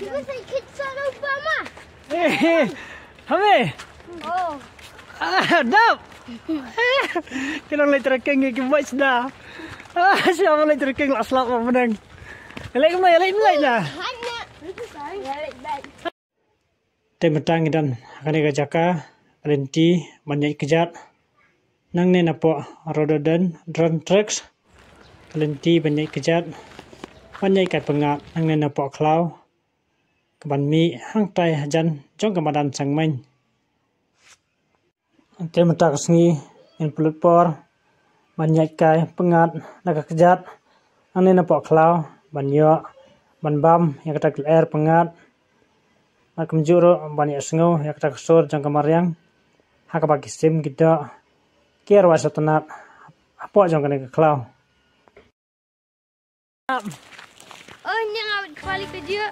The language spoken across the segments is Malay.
Kita sakit sana Obama. Hame. Oh. Dap. Kena lagi trekking ke buat dah. Siapa lagi trekking lah selap apa menang. Lagi mulai dah. Hanya. Temetang dan akan Jaka Renti banyak kejat nang ne napo rododan drum trucks Renti banyak kejat banyak kai pengat nang ne napo klau keban mi hang tai hajan jong kemadan sangmain temetang sengi in pulut por banyak kai pengat naga kejat nang ne napo klau banyak ban bam yang kata air pengat Akan juro banyak sengo yang kita kesur jang kemariang hak bagi sim kita kira wasa tenat apa jang kena kelau. Oh, yang awet kembali kerja.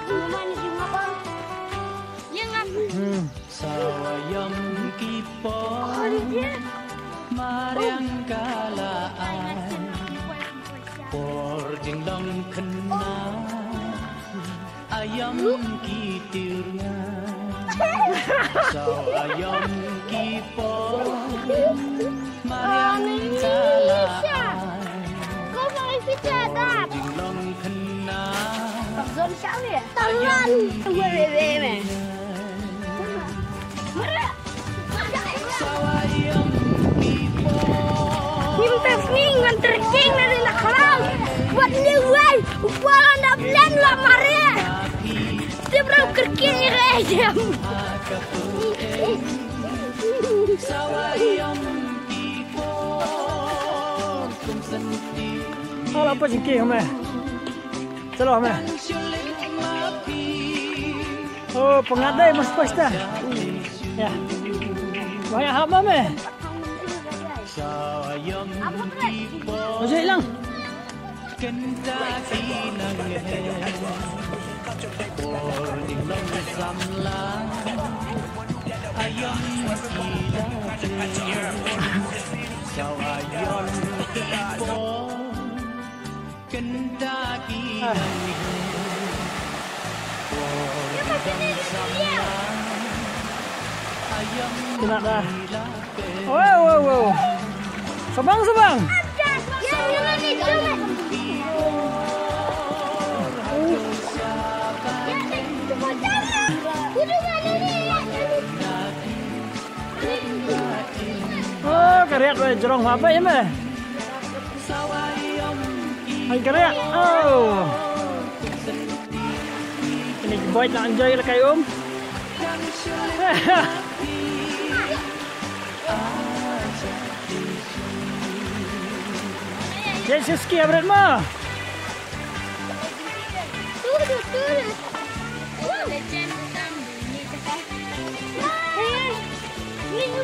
Mana di mana? Yang apa? Sawayam kipo dia. mariang kalaan por jing dong kena ayam kitirnya sawayam kipo mariang kalaan Kau pakai pizza tak? jing dong kena Zon siapa ya? Tangan. Bebe. Merah. sawayam kipo Himtas nih nganter king dari nak kalau buat dia way upaya nak blend lah Maria dia berau kerking aja sawayam kipo kum senti Kalau apa jengki hame? Selalu hame. Oh pengadai mas pasta. Ya. Banyak hama me. sawayam kipo Masuk hilang. Kendaki nanghe por ding long samlang ayam sila sawayam kipo Kendaki nanghe por ding samlang ayam Kena dah. sila Wow. Sabang. yang ni cuma Oh keriak jerong apa ya me? Hai keriak. Oh. Ini boy nak enjoy lah kayu Jadi ski abret mah.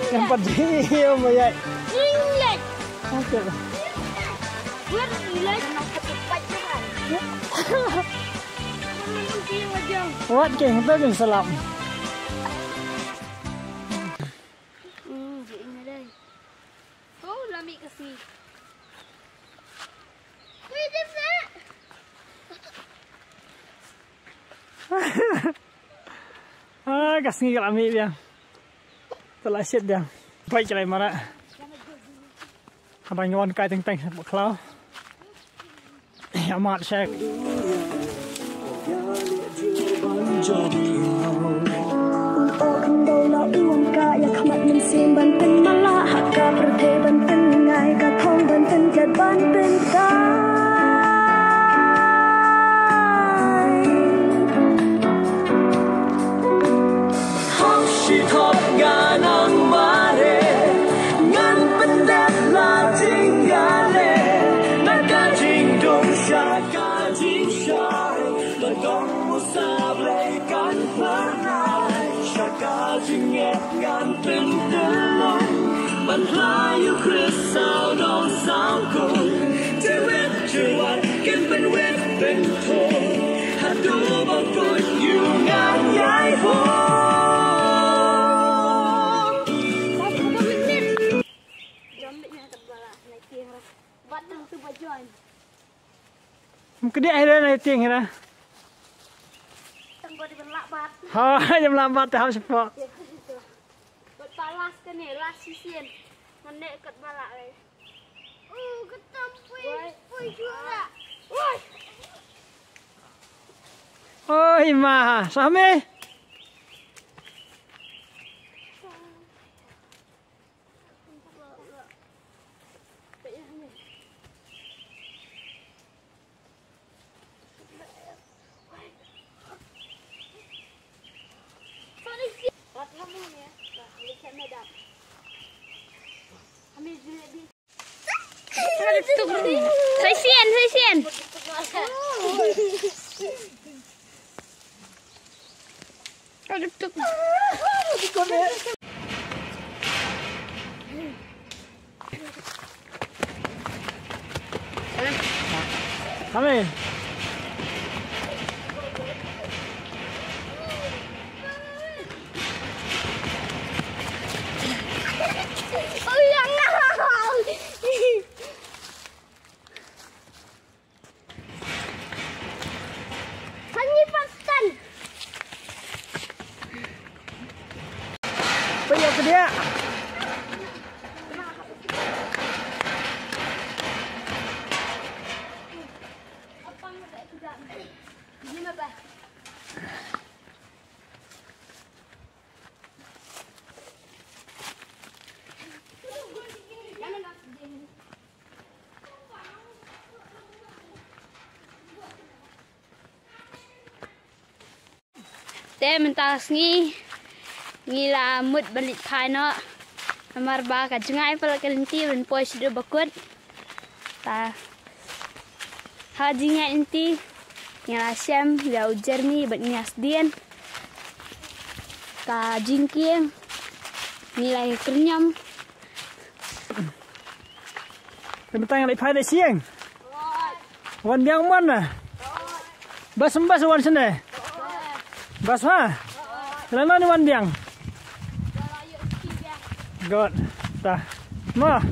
Tempat dia banyak. Inlet. Okey. Buat inlet nak cepat cepat. Mungkin macam. Wat ke kita kan salam. Dia ini dah. Oh, lami kasi. Wait a minute. Kasih kalau ambil dia. Telah siap dia. Baik celai marak. Abang nyawan kai teng-teng buat kelau. Amat syek. Layu krisau dong sauku Cewek cuat kan penwet bentuk Hadu bangkut yungan yai ho Jom dia tebal lah. Nak kira. Buat tu bajuan. Kedia ada na ting na. Tengok di belak bat. Ha, jam lambat dah sepak. Buat palas kan ni, las sisian. Menek kat balak ni. Ketam pui juga. Woi. Oi mah, same. Saya sian. Tuk. Same. Oh jangan. Hanya paskan. Pergi ke dia. Apa enggak tidak? Gimana, Pak? Teh mentas ngi la mut balik phai no amar ba ka jungai pala kelinti ben poi sudah bakut ta hajinya inti ngala syam ga ujar ni bet nias dien ka jingkieng nilai kernyam Tentang yang pai de siang. Wan yang mana? Bas wan sene. Bas ha? Selama ni wan yang. God. Tah. Ma.